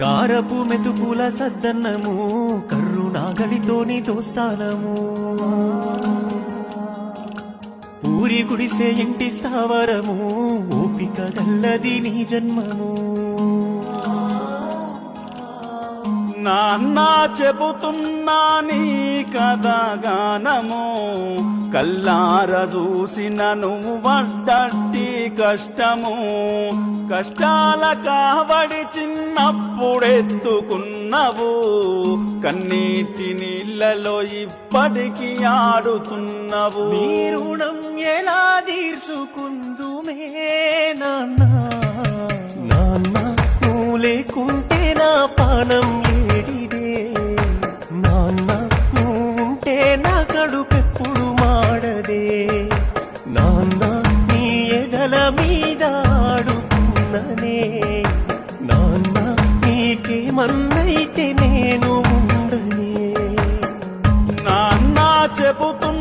కారపు మెతుకుల సద్దన్నము కర్రునాగలితోని దోస్తానము ఊరి గుడిసే ఇంటి స్థావరము ఓపిక గల్లది నీ జన్మము నాన్న చెబుతున్నా నీ కథగానము కల్లార చూసిన నువ్వు పడ్డట్టి కష్టము కష్టాల కావడి చిన్నప్పుడెత్తుకున్నవు కన్నీటి నీళ్ళలో ఇప్పటికి ఆడుతున్నవు నీ రుణం ఎలా తీర్చుకుందుమే నాన్న నాన్న నువ్వు లేకుంటే నా పానం ఏడిదే నాన్న నువ్వుంటే నా కడుపెప్పుడు మాడదే నాన్న నీ ఎదల మీద ఆడుకున్ననే నాన్న నీకేమన్నైతే నేను ఉండనే నాన్న చెబుతూ